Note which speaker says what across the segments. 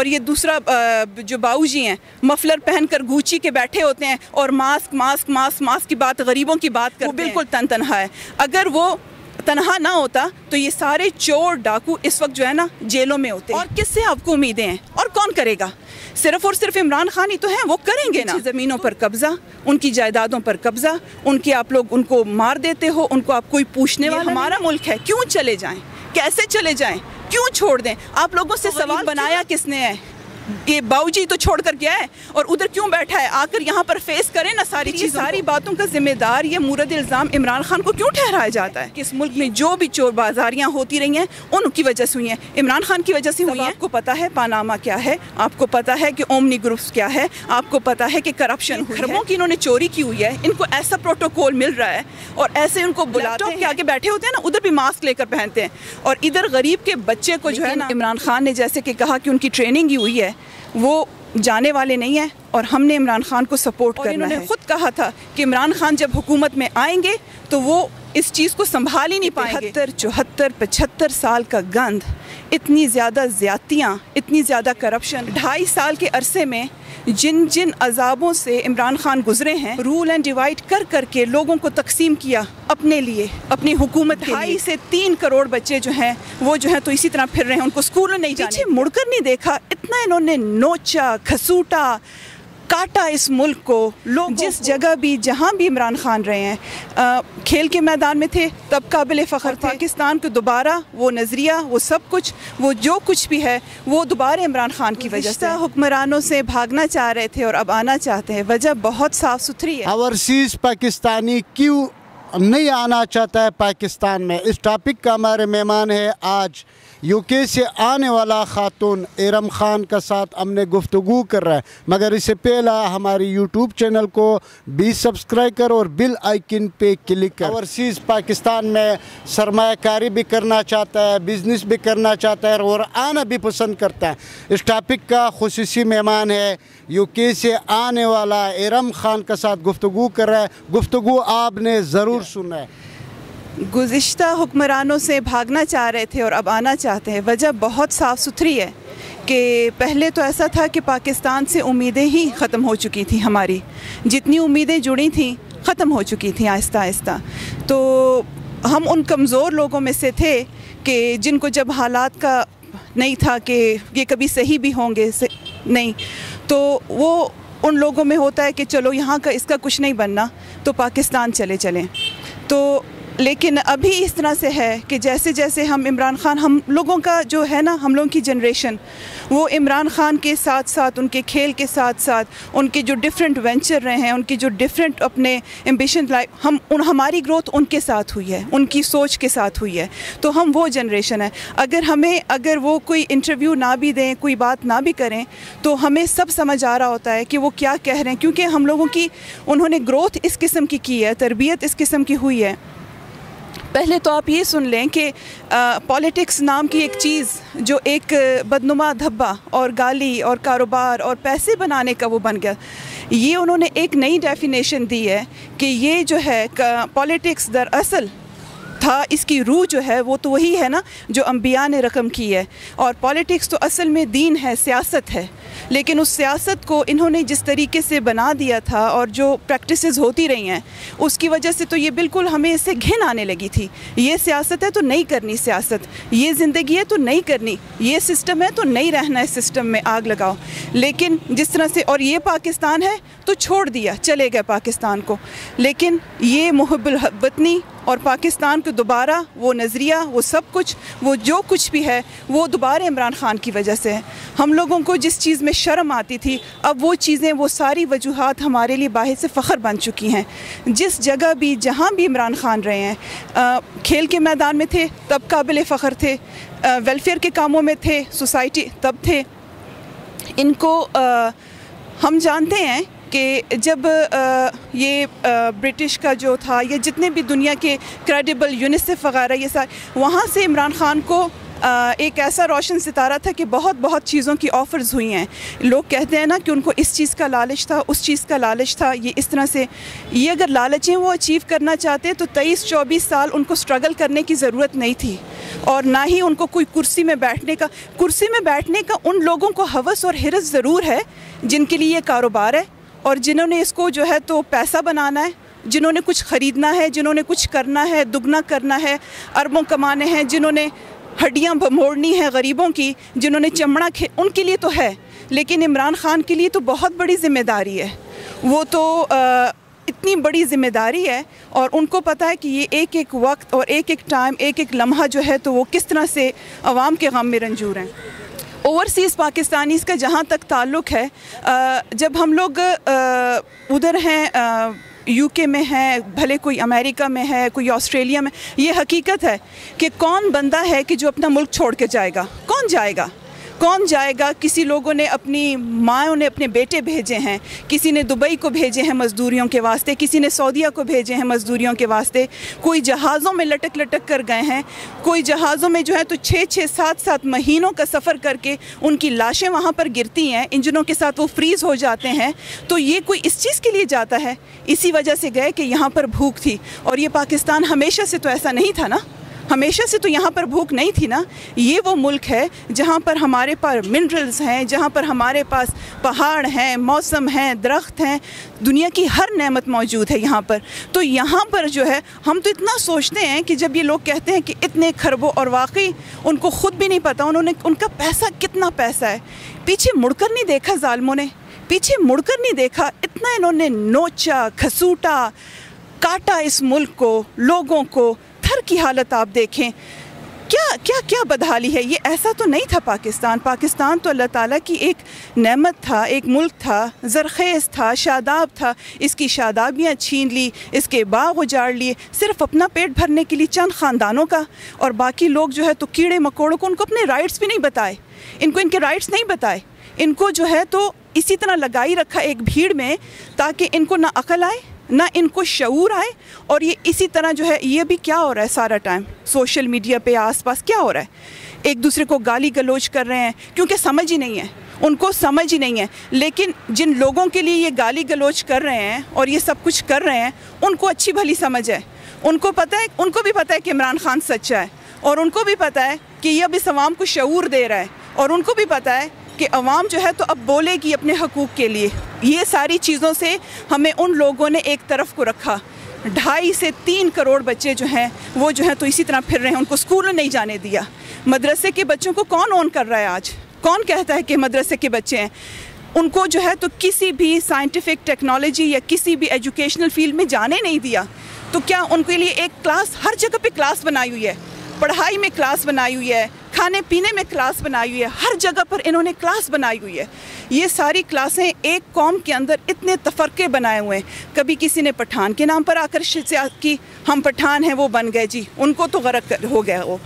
Speaker 1: और ये दूसरा जो बाऊजी हैं मफलर पहनकर गुची के बैठे होते हैं और मास्क मास्क मास्क मास्क की बात, गरीबों की बात करते हैं, वो बिल्कुल तनहा है। अगर वो तनहा ना होता तो ये सारे चोर डाकू इस वक्त जो है ना जेलों में होते। और किससे आपको उम्मीदें हैं और कौन करेगा? सिर्फ और सिर्फ इमरान खान ही तो हैं, वो करेंगे ना। ज़मीनों पर कब्जा, उनकी जायदादों पर कब्जा, उनके आप लोग उनको मार देते हो, उनको आप कोई पूछने वाला। हमारा मुल्क है, क्यों चले जाएं? कैसे चले जाएं? क्यों छोड़ दें? आप लोगों से सवाल बनाया किसने है? ये बाऊजी तो छोड़ कर गया है और उधर क्यों बैठा है? आकर यहाँ पर फेस करें ना सारी चीज़। सारी बातों का जिम्मेदार ये मुरद इल्ज़ाम इमरान खान को क्यों ठहराया जाता है? किस मुल्क में जो भी चोर बाजारियाँ होती रही हैं उनकी वजह से हुई हैं, इमरान खान की वजह से हुई हैं। आपको पता है पानामा क्या है, आपको पता है कि ओमनी ग्रुप्स क्या है, आपको पता है कि करप्शन खरबों की इन्होंने चोरी की हुई है। इनको ऐसा प्रोटोकॉल मिल रहा है और ऐसे उनको बुलाते के आगे बैठे होते हैं ना, उधर भी मास्क लेकर पहनते हैं और इधर गरीब के बच्चे को जो है ना, इमरान खान ने जैसे कि कहा कि उनकी ट्रेनिंग ही हुई है, वो जाने वाले नहीं है और हमने इमरान खान को सपोर्ट करना है। इन्होंने खुद कहा था कि इमरान खान जब हुकूमत में आएंगे तो वो इस चीज़ को संभाल ही नहीं पाएंगे। 73, 74, 75 साल का गंद, इतनी ज़्यादा ज़्यादतियाँ, इतनी ज़्यादा करप्शन, 2.5 साल के अरसे में जिन जिन अजाबों से इमरान खान गुजरे हैं, रूल एंड डिवाइड कर करके लोगों को तकसीम किया अपने लिए, अपनी हुकूमत के लिए। 2.5 से 3 करोड़ बच्चे जो हैं वो जो हैं तो इसी तरह फिर रहे हैं, उनको स्कूल नहीं जाने, पीछे मुड़कर नहीं देखा। इतना इन्होंने नोचा, खसूटा, काटा इस मुल्क को। लोग जिस जगह भी जहाँ भी इमरान खान रहे हैं, खेल के मैदान में थे तब काबिल फ़ख्र थे। पाकिस्तान को दोबारा वो नज़रिया, वो सब कुछ, वो जो कुछ भी है वो दोबारा इमरान खान की वजह से। हुक्मरानों से भागना चाह रहे थे और अब आना चाहते हैं, वजह बहुत साफ़ सुथरी है। ओवरसीज़
Speaker 2: पाकिस्तानी क्यों नहीं आना चाहता है पाकिस्तान में? इस टॉपिक का हमारे मेहमान है आज यूके से आने वाला खातून इरम खान का साथ हमने गुफ्तगू कर रहा है। मगर इससे पहला हमारी यूट्यूब चैनल को भी सब्सक्राइब कर और बिल आइकन पे क्लिक कर। ओवरसीज़ पाकिस्तान में सरमायाकारी भी करना चाहता है, बिज़नेस भी करना चाहता है और आना भी पसंद करता है। इस टॉपिक का खुसूसी मेहमान है यूके से आने वाला इरम खान का साथ गुफ्तगू कर रहा है। गुफ्तगू आपने ज़रूर सुना है।
Speaker 1: गुज़िश्ता हुक्मरानों से भागना चाह रहे थे और अब आना चाहते हैं, वजह बहुत साफ़ सुथरी है कि पहले तो ऐसा था कि पाकिस्तान से उम्मीदें ही ख़त्म हो चुकी थी, हमारी जितनी उम्मीदें जुड़ी थी ख़त्म हो चुकी थी आहिस्ता आहिस्ता। तो हम उन कमज़ोर लोगों में से थे कि जिनको जब हालात का नहीं था कि ये कभी सही भी होंगे नहीं, तो वो उन लोगों में होता है कि चलो यहाँ का इसका कुछ नहीं बनना तो पाकिस्तान चले चलें। तो लेकिन अभी इस तरह से है कि जैसे जैसे हम इमरान खान, हम लोगों का जो है ना, हम लोगों की जनरेशन वो इमरान खान के साथ साथ, उनके खेल के साथ साथ, उनके जो डिफरेंट वेंचर रहे हैं, उनकी जो डिफरेंट अपने एम्बिशन लाइफ, हमारी ग्रोथ उनके साथ हुई है, उनकी सोच के साथ हुई है। तो हम वो जनरेशन है। अगर वो कोई इंटरव्यू ना भी दें, कोई बात ना भी करें, तो हमें सब समझ आ रहा होता है कि वो क्या कह रहे हैं, क्योंकि हम लोगों की उन्होंने ग्रोथ इस किस्म की है, तरबियत इस किस्म की हुई है। पहले तो आप ये सुन लें कि पॉलिटिक्स नाम की एक चीज़ जो एक बदनुमा धब्बा और गाली और कारोबार और पैसे बनाने का वो बन गया, ये उन्होंने एक नई डेफिनेशन दी है कि ये जो है पॉलिटिक्स दरअसल था, इसकी रूह जो है वो तो वही है ना जो अंबिया ने रकम की है। और पॉलिटिक्स तो असल में दीन है, सियासत है, लेकिन उस सियासत को इन्होंने जिस तरीके से बना दिया था और जो प्रैक्टिसेस होती रही हैं उसकी वजह से तो ये बिल्कुल हमें इससे घिन आने लगी थी। ये सियासत है तो नहीं करनी सियासत, ये ज़िंदगी है तो नहीं करनी, ये सिस्टम है तो नहीं रहना है सिस्टम में, आग लगाओ। लेकिन जिस तरह से, और ये पाकिस्तान है तो छोड़ दिया, चले गए पाकिस्तान को। लेकिन ये मुहब्बुल वतनी और पाकिस्तान को दोबारा वो नज़रिया, वो सब कुछ, वो जो कुछ भी है वो दोबारा इमरान खान की वजह से है। हम लोगों को जिस चीज़ में शर्म आती थी, अब वो चीज़ें, वो सारी वजूहात हमारे लिए बाहिर से फ़ख्र बन चुकी हैं। जिस जगह भी, जहाँ भी इमरान खान रहे हैं, खेल के मैदान में थे तब काबिल फ़ख्र थे, वेलफेयर के कामों में थे, सोसाइटी तब थे। इनको हम जानते हैं कि जब ये ब्रिटिश का जो था, ये जितने भी दुनिया के क्रेडिबल यूनिसेफ वगैरह ये सारे, वहाँ से इमरान खान को एक ऐसा रोशन सितारा था कि बहुत बहुत चीज़ों की ऑफ़र्स हुई हैं। लोग कहते हैं ना कि उनको इस चीज़ का लालच था, उस चीज़ का लालच था, ये इस तरह से, ये अगर लालचें वो अचीव करना चाहते तो 23-24 साल उनको स्ट्रगल करने की ज़रूरत नहीं थी, और ना ही उनको कोई कुर्सी में बैठने का उन लोगों को हवस और हिरस ज़रूर है जिनके लिए ये कारोबार है, और जिन्होंने इसको जो है तो पैसा बनाना है, जिन्होंने कुछ ख़रीदना है, जिन्होंने कुछ करना है, दुगना करना है, अरबों कमाने हैं, जिन्होंने हड्डियाँ मोड़नी है गरीबों की, जिन्होंने चमड़ा उनके लिए तो है। लेकिन इमरान ख़ान के लिए तो बहुत बड़ी ज़िम्मेदारी है, वो तो इतनी बड़ी ज़िम्मेदारी है, और उनको पता है कि ये एक एक वक्त और एक एक टाइम, एक एक लम्हा जो है तो वो किस तरह से अवाम के गम में रंजूर हैं। ओवरसीज़ पाकिस्तानीज़ का जहाँ तक ताल्लुक़ है, जब हम लोग उधर हैं, यूके में है, भले कोई अमेरिका में है, कोई ऑस्ट्रेलिया में, ये हकीकत है कि कौन बंदा है कि जो अपना मुल्क छोड़ के जाएगा? कौन जाएगा? कौन जाएगा? किसी लोगों ने अपनी माँओं ने अपने बेटे भेजे हैं, किसी ने दुबई को भेजे हैं मज़दूरियों के वास्ते, किसी ने सऊदीया को भेजे हैं मज़दूरियों के वास्ते, कोई जहाज़ों में लटक लटक कर गए हैं, कोई जहाज़ों में जो है तो 6-6, 7-7 महीनों का सफ़र करके उनकी लाशें वहाँ पर गिरती हैं, इंजनों के साथ वो फ्रीज़ हो जाते हैं। तो ये कोई इस चीज़ के लिए जाता है? इसी वजह से गए कि यहाँ पर भूख थी, और ये पाकिस्तान हमेशा से तो ऐसा नहीं था ना, हमेशा से तो यहाँ पर भूख नहीं थी ना। ये वो मुल्क है जहाँ पर हमारे पास मिनरल्स हैं, जहाँ पर हमारे पास पहाड़ हैं, मौसम हैं, दरख्त हैं, दुनिया की हर नेमत मौजूद है यहाँ पर। तो यहाँ पर जो है, हम तो इतना सोचते हैं कि जब ये लोग कहते हैं कि इतने खरबों, और वाकई उनको ख़ुद भी नहीं पता उनका पैसा कितना पैसा है। पीछे मुड़कर नहीं देखा जालिमों ने, पीछे मुड़कर नहीं देखा। इतना इन्होंने नोचा, खसूटा, काटा इस मुल्क को, लोगों को। थर की हालत आप देखें, क्या क्या क्या बदहाली है। ये ऐसा तो नहीं था पाकिस्तान। पाकिस्तान तो अल्लाह ताला की एक नेमत था, एक मुल्क था, ज़रख़ेज़ था, शादाब था। इसकी शादाबियाँ छीन ली, इसके बाग उजाड़ लिए, सिर्फ अपना पेट भरने के लिए चंद ख़ानदानों का, और बाकी लोग जो है तो कीड़े मकोड़ों को, उनको अपने राइट्स भी नहीं बताए, इनको इनके राइट्स नहीं बताए, इनको जो है तो इसी तरह लगाई रखा एक भीड़ में, ताकि इनको ना अकल आए, ना इनको शऊर आए। और ये इसी तरह जो है, ये भी क्या हो रहा है सारा टाइम सोशल मीडिया पे आसपास क्या हो रहा है, एक दूसरे को गाली गलौज कर रहे हैं, क्योंकि समझ ही नहीं है, उनको समझ ही नहीं है। लेकिन जिन लोगों के लिए ये गाली गलौज कर रहे हैं और ये सब कुछ कर रहे हैं, उनको अच्छी भली समझ है, उनको पता है, उनको भी पता है कि इमरान खान सच्चा है, और उनको भी पता है कि ये अब इस अवाम को शऊर दे रहा है, और उनको भी पता है कि अवाम जो है तो अब बोलेगी अपने हकूक़ के लिए। ये सारी चीज़ों से हमें उन लोगों ने एक तरफ को रखा। 2.5 से 3 करोड़ बच्चे जो हैं वो जो हैं तो इसी तरह फिर रहे हैं, उनको स्कूल में नहीं जाने दिया। मदरसे के बच्चों को कौन ऑन कर रहा है आज? कौन कहता है कि मदरसे के बच्चे हैं? उनको जो है तो किसी भी साइंटिफिक टेक्नोलॉजी या किसी भी एजुकेशनल फील्ड में जाने नहीं दिया। तो क्या उनके लिए एक क्लास, हर जगह पे क्लास बनाई हुई है, पढ़ाई में क्लास बनाई हुई है, खाने पीने में क्लास बनाई हुई है, हर जगह पर इन्होंने क्लास बनाई हुई है। ये सारी क्लासें एक कौम के अंदर इतने तफरके बनाए हुए हैं। कभी किसी ने पठान के नाम पर आकर की हम पठान हैं वो बन गए जी, उनको तो गरक हो गया वो।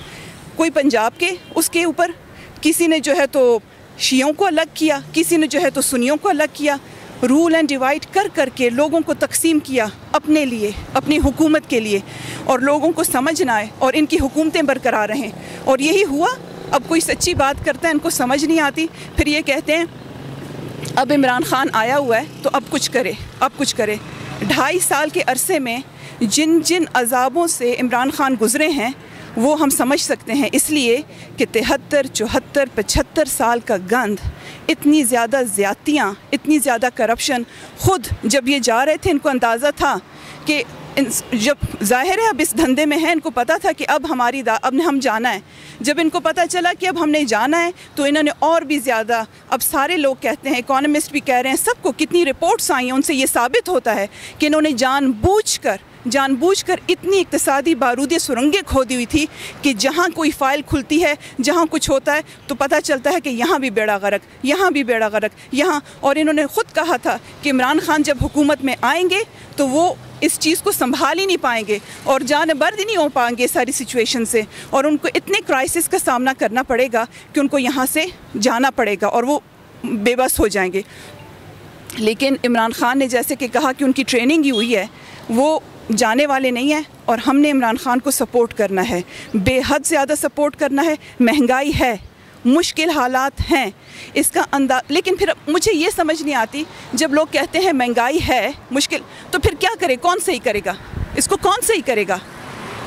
Speaker 1: कोई पंजाब के उसके ऊपर, किसी ने जो है तो शियों को अलग किया, किसी ने जो है तो सुन्नियों को अलग किया। रूल एंड डिवाइड कर करके लोगों को तकसीम किया अपने लिए, अपनी हुकूमत के लिए, और लोगों को समझ ना आए और इनकी हुकूमतें बरकरार रहें। और यही हुआ। अब कोई सच्ची बात करता है, इनको समझ नहीं आती, फिर ये कहते हैं अब इमरान खान आया हुआ है तो अब कुछ करे, अब कुछ करे। 2.5 साल के अरसे में जिन जिन अजाबों से इमरान खान गुज़रे हैं वो हम समझ सकते हैं, इसलिए कि 73, 74, 75 साल का गंद, इतनी ज़्यादा ज़्यादतियाँ, इतनी ज़्यादा करप्शन। ख़ुद जब ये जा रहे थे इनको अंदाज़ा था कि जब ज़ाहिर है अब इस धंधे में है, इनको पता था कि अब अब हम जाना है। जब इनको पता चला कि अब हमने जाना है तो इन्होंने और भी ज़्यादा, अब सारे लोग कहते हैं, इकोनॉमिस्ट भी कह रहे हैं, सबको कितनी रिपोर्ट्स आई हैं उनसे ये साबित होता है कि इन्होंने जानबूझकर इतनी इक्तिसादी बारूदी सुरंगें खोदी हुई थी कि जहाँ कोई फ़ाइल खुलती है, जहाँ कुछ होता है तो पता चलता है कि यहाँ भी बेड़ा गर्क, यहाँ भी बेड़ा गर्क, यहाँ। और इन्होंने ख़ुद कहा था कि इमरान खान जब हुकूमत में आएंगे तो वो इस चीज़ को संभाल ही नहीं पाएंगे और जानबर्द नहीं हो पाएंगे सारी सिचुएशन से, और उनको इतने क्राइसिस का सामना करना पड़ेगा कि उनको यहाँ से जाना पड़ेगा और वो बेबस हो जाएंगे। लेकिन इमरान खान ने जैसे कि कहा कि उनकी ट्रेनिंग ही हुई है, वो जाने वाले नहीं हैं और हमने इमरान खान को सपोर्ट करना है, बेहद ज़्यादा सपोर्ट करना है। महंगाई है, मुश्किल हालात हैं, इसका लेकिन फिर मुझे ये समझ नहीं आती, जब लोग कहते हैं महंगाई है मुश्किल, तो फिर क्या करे, कौन सही करेगा इसको, कौन सही करेगा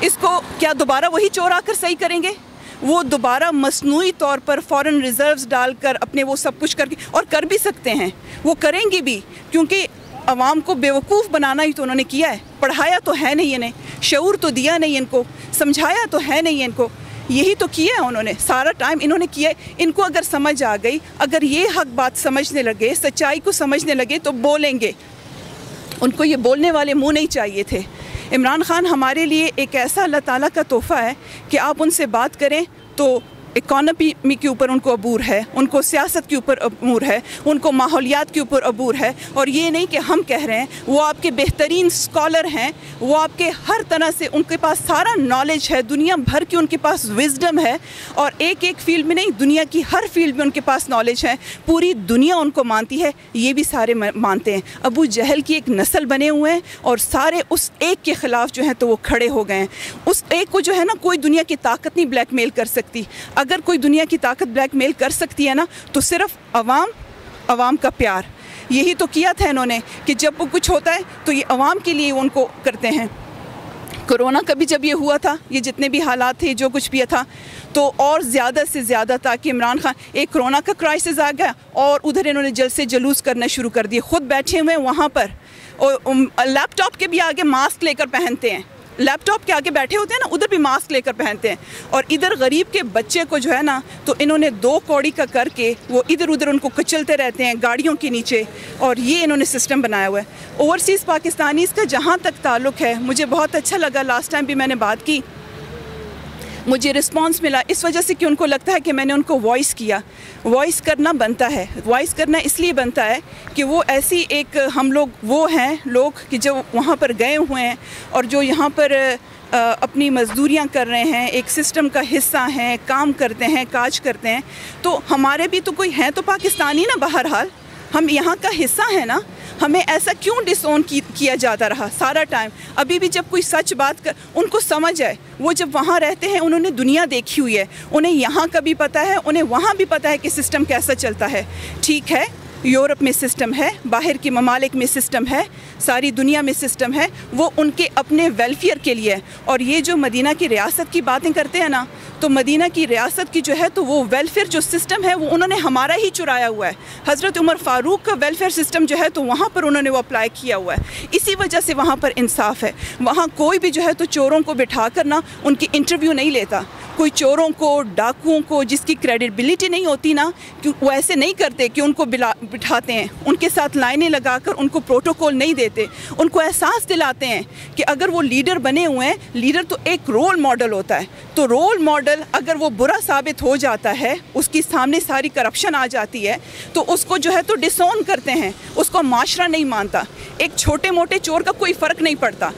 Speaker 1: इसको? क्या दोबारा वही चोर आकर सही करेंगे? वो दोबारा मसनूई तौर पर फॉरेन रिजर्व्स डालकर अपने वो सब कुछ करके, और कर भी सकते हैं, वो करेंगे भी, क्योंकि अवाम को बेवकूफ़ बनाना ही तो उन्होंने किया है। पढ़ाया तो है नहीं इन्हें, शऊर तो दिया नहीं इनको, समझाया तो है नहीं इनको, यही तो किया है उन्होंने, सारा टाइम इन्होंने किया है। इनको अगर समझ आ गई, अगर ये हक बात समझने लगे, सच्चाई को समझने लगे तो बोलेंगे। उनको ये बोलने वाले मुंह नहीं चाहिए थे। इमरान खान हमारे लिए एक ऐसा अल्लाह ताला का तोहफ़ा है कि आप उनसे बात करें तो इकॉनमी के ऊपर उनको अबूर है, उनको सियासत के ऊपर अबूर है, उनको माहौलियात के ऊपर अबूर है। और ये नहीं कि हम कह रहे हैं, वो आपके बेहतरीन स्कॉलर हैं, वो आपके हर तरह से, उनके पास सारा नॉलेज है, दुनिया भर की उनके पास विजडम है, और एक एक फील्ड में नहीं, दुनिया की हर फील्ड में उनके पास नॉलेज है। पूरी दुनिया उनको मानती है, ये भी सारे मानते हैं। अबू जहल की एक नस्ल बने हुए हैं और सारे उस एक के ख़िलाफ़ जो है तो वो खड़े हो गए हैं। उस एक को जो है ना, कोई दुनिया की ताकत नहीं ब्लैकमेल कर सकती। अगर कोई दुनिया की ताकत ब्लैकमेल कर सकती है ना, तो सिर्फ अवाम का प्यार। यही तो किया था इन्होंने कि जब वो कुछ होता है तो ये अवाम के लिए उनको करते हैं। कोरोना का भी जब ये हुआ था, ये जितने भी हालात थे, जो कुछ भी था, तो और ज़्यादा से ज़्यादा ताकि इमरान खान, एक कोरोना का क्राइसिस आ गया और उधर इन्होंने जल्द से जुलूस करना शुरू कर दिए। ख़ुद बैठे हुए हैं वहाँ पर, और लैपटॉप के भी आगे मास्क लेकर पहनते हैं, लैपटॉप के आगे बैठे होते हैं ना, उधर भी मास्क लेकर पहनते हैं। और इधर गरीब के बच्चे को जो है ना, तो इन्होंने 2 कौड़ी का करके वो इधर उधर उनको कुचलते रहते हैं गाड़ियों के नीचे, और ये इन्होंने सिस्टम बनाया हुआ है। ओवरसीज़ पाकिस्तानीज़ का जहाँ तक ताल्लुक़ है, मुझे बहुत अच्छा लगा, लास्ट टाइम भी मैंने बात की, मुझे रिस्पांस मिला इस वजह से कि उनको लगता है कि मैंने उनको वॉइस किया। वॉइस करना बनता है, वॉइस करना इसलिए बनता है कि वो ऐसी एक, हम लोग वो हैं लोग कि जो वहाँ पर गए हुए हैं और जो यहाँ पर अपनी मज़दूरियाँ कर रहे हैं, एक सिस्टम का हिस्सा हैं, काम करते हैं, काज करते हैं। तो हमारे भी तो कोई हैं तो पाकिस्तानी ना, बहरहाल हम यहाँ का हिस्सा है ना। हमें ऐसा क्यों डिसोन किया जाता रहा सारा टाइम? अभी भी जब कोई सच बात कर, उनको समझ आए, वो जब वहाँ रहते हैं, उन्होंने दुनिया देखी हुई है, उन्हें यहाँ का भी पता है, उन्हें वहाँ भी पता है कि सिस्टम कैसा चलता है। ठीक है, यूरोप में सिस्टम है, बाहर के ममालिक में सिस्टम है, सारी दुनिया में सिस्टम है, वो उनके अपने वेलफेयर के लिए है। और ये जो मदीना की रियासत की बातें करते हैं ना, तो मदीना की रियासत की जो है तो वो वेलफेयर जो सिस्टम है वो उन्होंने हमारा ही चुराया हुआ है। हज़रत उमर फ़ारूक का वेलफेयर सिस्टम जो है तो वहाँ पर उन्होंने वो अप्लाई किया हुआ है। इसी वजह से वहाँ पर इंसाफ है। वहाँ कोई भी जो है तो चोरों को बिठा कर ना उनकी इंटरव्यू नहीं लेता। कोई चोरों को, डाकुओं को जिसकी क्रेडिबिलिटी नहीं होती ना, कि वो ऐसे नहीं करते कि उनको बिठाते हैं, उनके साथ लाइनें लगाकर उनको प्रोटोकॉल नहीं देते, उनको एहसास दिलाते हैं कि अगर वो लीडर बने हुए हैं, लीडर तो एक रोल मॉडल होता है, तो रोल मॉडल अगर वो बुरा साबित हो जाता है, उसकी सामने सारी करप्शन आ जाती है, तो उसको जो है तो डिसोन करते हैं, उसको माशरा नहीं मानता। एक छोटे मोटे चोर का कोई फ़र्क नहीं पड़ता,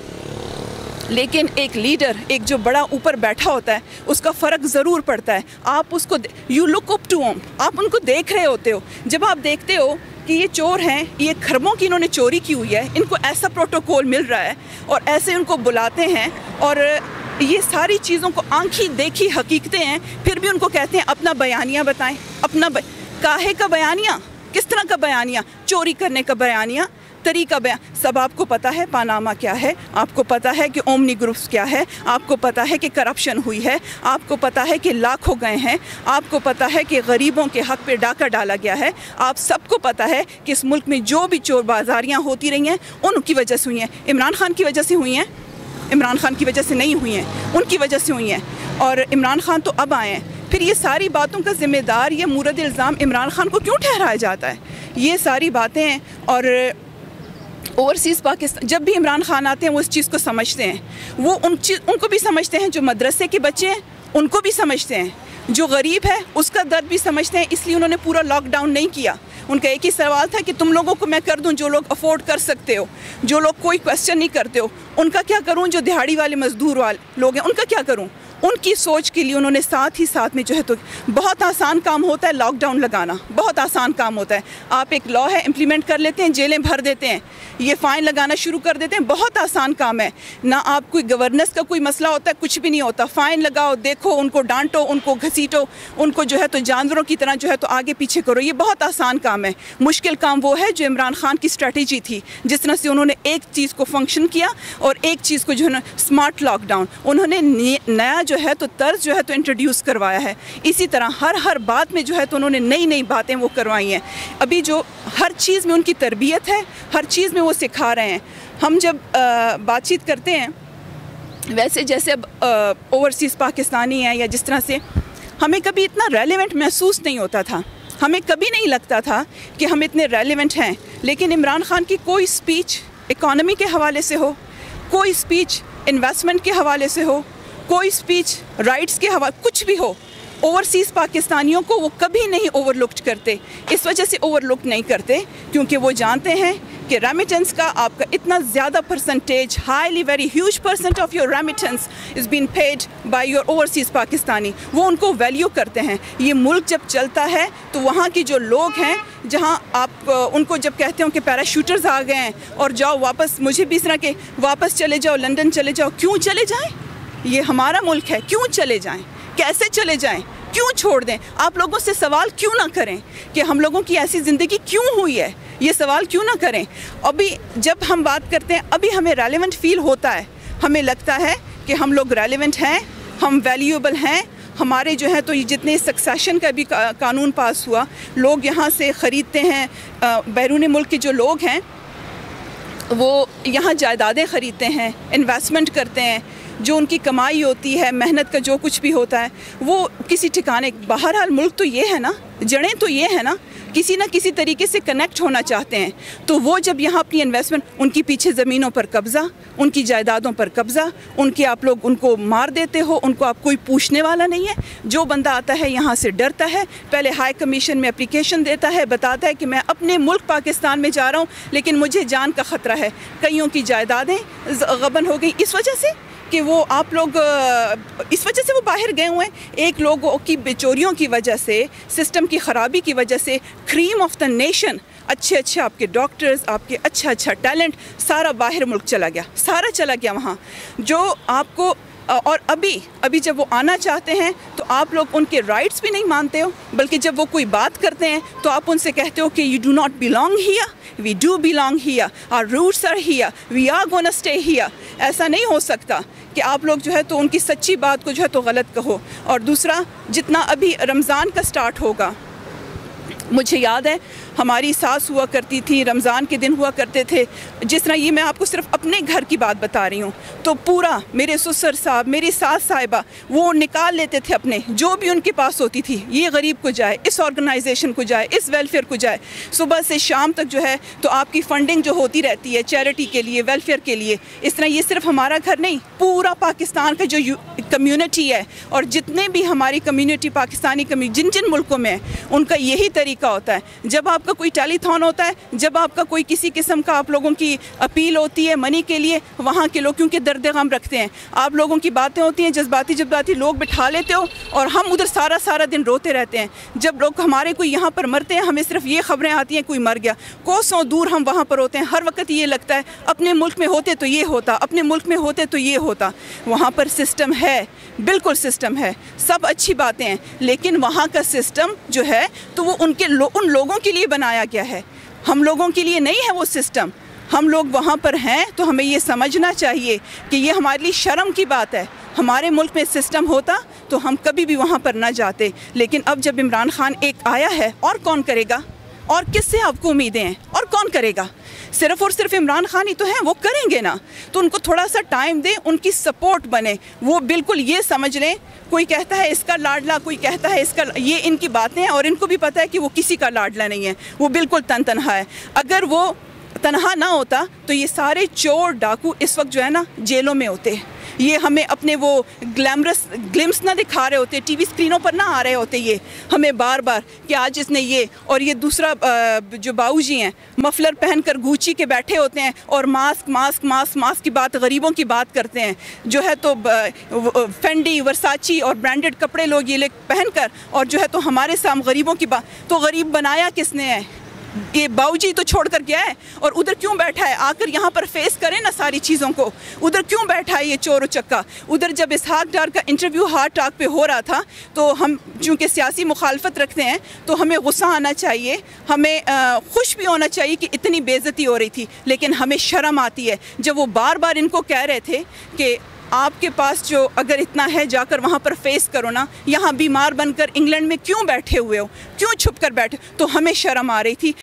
Speaker 1: लेकिन एक लीडर, एक जो बड़ा ऊपर बैठा होता है, उसका फ़र्क ज़रूर पड़ता है। आप उसको, you look up to him, आप उनको देख रहे होते हो। जब आप देखते हो कि ये चोर हैं, ये खरबों की इन्होंने चोरी की हुई है, इनको ऐसा प्रोटोकॉल मिल रहा है और ऐसे उनको बुलाते हैं, और ये सारी चीज़ों को आंखी देखी हकीकतें हैं, फिर भी उनको कहते हैं अपना बयानिया बताएं। अपना काहे का बयानिया, किस तरह का बयानिया? चोरी करने का बयानिया, तरीका बयान। सब आपको पता है पानामा क्या है, आपको पता है कि ओमनी ग्रुप्स क्या है, आपको पता है कि करप्शन हुई है, आपको पता है कि लाखों गए हैं, आपको पता है कि गरीबों के हक़ पे डाका डाला गया है। आप सबको पता है कि इस मुल्क में जो भी चोर बाजारियाँ होती रही हैं, उनकी वजह से हुई हैं। इमरान खान की वजह से हुई हैं? इमरान खान की वजह से नहीं हुई हैं, उनकी वजह से हुई हैं। और इमरान खान तो अब आए हैं, फिर ये सारी बातों का ज़िम्मेदार, ये मुरद इल्ज़ाम इमरान खान को क्यों ठहराया जाता है? ये सारी बातें हैं। और ओवरसीज़ पाकिस्तान, जब भी इमरान खान आते हैं वो इस चीज़ को समझते हैं, वो उनको भी समझते हैं, जो मदरसे के बच्चे हैं उनको भी समझते हैं, जो गरीब है उसका दर्द भी समझते हैं। इसलिए उन्होंने पूरा लॉकडाउन नहीं किया। उनका एक ही सवाल था कि तुम लोगों को मैं कर दूं जो लोग अफोर्ड कर सकते हो, जो लोग कोई क्वेश्चन नहीं करते हो, उनका क्या करूं? जो दिहाड़ी वाले मजदूर वाले लोग हैं उनका क्या करूं? उनकी सोच के लिए उन्होंने साथ ही साथ में जो है तो बहुत आसान काम होता है लॉकडाउन लगाना, बहुत आसान काम होता है। आप एक लॉ है इम्प्लीमेंट कर लेते हैं, जेलें भर देते हैं, ये फ़ाइन लगाना शुरू कर देते हैं, बहुत आसान काम है ना। आप कोई गवर्नेंस का कोई मसला होता है, कुछ भी नहीं होता। फ़ाइन लगाओ, देखो, उनको डांटो, उनको घसीटो, उनको जो है तो जानवरों की तरह जो है तो आगे पीछे करो, ये बहुत आसान काम है। मुश्किल काम वो है जो इमरान खान की स्ट्रेटजी थी, जिस तरह से उन्होंने एक चीज़ को फंक्शन किया और एक चीज़ को जो है ना स्मार्ट लॉकडाउन, उन्होंने नया जो है तो तर्ज जो है तो इंट्रोड्यूस करवाया है। इसी तरह हर बात में जो है तो उन्होंने नई नई बातें वो करवाई हैं। अभी जो हर चीज़ में उनकी तरबियत है, हर चीज़ में वो सिखा रहे हैं। हम जब बातचीत करते हैं वैसे जैसे अब ओवरसीज़ पाकिस्तानी हैं या जिस तरह से, हमें कभी इतना रेलेवेंट महसूस नहीं होता था, हमें कभी नहीं लगता था कि हम इतने रेलेवेंट हैं। लेकिन इमरान खान की कोई स्पीच इकॉनमी के हवाले से हो, कोई स्पीच इन्वेस्टमेंट के हवाले से हो, कोई स्पीच राइट्स के हवाले, कुछ भी हो, ओवरसीज़ पाकिस्तानियों को वो कभी नहीं ओवरलुक्ड करते। इस वजह से ओवरलुक नहीं करते क्योंकि वो जानते हैं कि रेमिटेंस का आपका इतना ज़्यादा percentage, highly very huge percent of your remittance is been paid by your overseas Pakistani. वो उनको वैल्यू करते हैं। ये मुल्क जब चलता है तो वहाँ की जो लोग हैं, जहाँ आप उनको जब कहते हो कि पैराशूटर्स आ गए हैं और जाओ वापस, मुझे भी इस तरह के वापस चले जाओ, लंदन चले जाओ, क्यों चले जाएँ? ये हमारा मुल्क है, क्यों चले जाएँ, कैसे चले जाएं, क्यों छोड़ दें? आप लोगों से सवाल क्यों ना करें कि हम लोगों की ऐसी ज़िंदगी क्यों हुई है, ये सवाल क्यों ना करें? अभी जब हम बात करते हैं, अभी हमें रेलेवेंट फील होता है, हमें लगता है कि हम लोग रेलेवेंट हैं, हम वैल्यूएबल हैं। हमारे जो है तो ये जितने सक्सेशन का भी कानून पास हुआ, लोग यहाँ से ख़रीदते हैं, बैरून मुल्क के जो लोग हैं वो यहाँ जायदादें ख़रीदते हैं, इन्वेस्टमेंट करते हैं, जो उनकी कमाई होती है, मेहनत का जो कुछ भी होता है वो किसी ठिकाने, बहरहाल मुल्क तो ये है ना, जड़ें तो ये है ना, किसी ना किसी तरीके से कनेक्ट होना चाहते हैं। तो वो जब यहाँ अपनी इन्वेस्टमेंट, उनकी पीछे ज़मीनों पर कब्ज़ा, उनकी जायदादों पर कब्ज़ा, उनके आप लोग उनको मार देते हो, उनको आप कोई पूछने वाला नहीं है। जो बंदा आता है यहाँ से डरता है, पहले हाई कमीशन में एप्लीकेशन देता है, बताता है कि मैं अपने मुल्क पाकिस्तान में जा रहा हूँ लेकिन मुझे जान का ख़तरा है। कईयों की जायदादें गबन हो गई इस वजह से कि वो आप लोग, इस वजह से वो बाहर गए हुए हैं। एक लोगों की बेचोरियों की वजह से, सिस्टम की ख़राबी की वजह से, क्रीम ऑफ द नेशन, अच्छे आपके डॉक्टर्स, आपके अच्छा टैलेंट सारा बाहर मुल्क चला गया, सारा चला गया वहाँ। जो आपको, और अभी जब वो आना चाहते हैं तो आप लोग उनके राइट्स भी नहीं मानते हो, बल्कि जब वो कोई बात करते हैं तो आप उनसे कहते हो कि you do not belong here, we do belong here, our roots are here, we are gonna stay here. ऐसा नहीं हो सकता कि आप लोग जो है तो उनकी सच्ची बात को जो है तो गलत कहो। और दूसरा, जितना अभी रमज़ान का स्टार्ट होगा, मुझे याद है हमारी सास हुआ करती थी, रमज़ान के दिन हुआ करते थे, जिस तरह ये मैं आपको सिर्फ अपने घर की बात बता रही हूँ, तो पूरा मेरे ससुर साहब, मेरी सास साहिबा, वो निकाल लेते थे अपने जो भी उनके पास होती थी, ये गरीब को जाए, इस ऑर्गेनाइजेशन को जाए, इस वेलफेयर को जाए। सुबह से शाम तक जो है तो आपकी फ़ंडिंग जो होती रहती है चैरिटी के लिए, वेलफेयर के लिए। इस तरह ये सिर्फ हमारा घर नहीं, पूरा पाकिस्तान का जो कम्यूनिटी है और जितने भी हमारी कम्यूनिटी पाकिस्तानी जिन मुल्कों में है, उनका यही तरीका होता है। जब आपका कोई टेलीथॉन होता है, जब आपका कोई किसी किस्म का आप लोगों की अपील होती है मनी के लिए, वहाँ के लोग क्योंकि दर्द गम रखते हैं, आप लोगों की बातें होती हैं, जज्बाती लोग बिठा लेते हो और हम उधर सारा दिन रोते रहते हैं। जब लोग हमारे कोई यहाँ पर मरते हैं, हमें सिर्फ ये खबरें आती हैं कोई मर गया, कोसों दूर हम वहाँ पर होते हैं, हर वक्त ये लगता है अपने मुल्क में होते तो ये होता, अपने मुल्क में होते तो ये होता। वहाँ पर सिस्टम है, बिल्कुल सिस्टम है, सब अच्छी बातें हैं, लेकिन वहाँ का सिस्टम जो है तो वो उन लोगों के लिए बनाया गया है, हम लोगों के लिए नहीं है वो सिस्टम। हम लोग वहाँ पर हैं तो हमें ये समझना चाहिए कि ये हमारे लिए शर्म की बात है। हमारे मुल्क में सिस्टम होता तो हम कभी भी वहाँ पर ना जाते, लेकिन अब जब इमरान खान एक आया है, और कौन करेगा? और किससे आपको उम्मीदें हैं? और कौन करेगा? सिर्फ और सिर्फ इमरान खान ही तो हैं, वो करेंगे ना। तो उनको थोड़ा सा टाइम दें, उनकी सपोर्ट बने। वो बिल्कुल ये समझ लें, कोई कहता है इसका लाडला, कोई कहता है इसका, ये इनकी बातें हैं और इनको भी पता है कि वो किसी का लाडला नहीं है, वो बिल्कुल तनहा है। अगर वो तनहा ना होता तो ये सारे चोर डाकू इस वक्त जो है ना जेलों में होते। ये हमें अपने वो ग्लैमरस ग्लिम्स ना दिखा रहे होते, टीवी स्क्रीनों पर ना आ रहे होते ये हमें बार बार कि आज इसने ये और ये दूसरा जो बाऊजी हैं मफलर पहनकर गुची के बैठे होते हैं और मास्क मास्क मास्क मास्क की बात, गरीबों की बात करते हैं जो है। तो फेंडी, वर्साची और ब्रांडेड कपड़े लोग ये ले पहनकर और जो है तो हमारे सामने गरीबों की बात। तो गरीब बनाया किसने है? ये बाऊजी तो छोड़ कर गया है और उधर क्यों बैठा है? आकर यहाँ पर फेस करें ना सारी चीज़ों को। उधर क्यों बैठा है ये चोर चक्का? उधर जब इसहाक डार का इंटरव्यू हार्ट टॉक पे हो रहा था तो हम चूँकि सियासी मुखालफत रखते हैं तो हमें गुस्सा आना चाहिए, हमें खुश भी होना चाहिए कि इतनी बेइज्जती हो रही थी, लेकिन हमें शर्म आती है जब वो बार बार इनको कह रहे थे कि आपके पास जो अगर इतना है जाकर वहाँ पर फेस करो ना, यहाँ बीमार बनकर इंग्लैंड में क्यों बैठे हुए हो, क्यों छुप कर बैठे? तो हमें शर्म आ रही थी।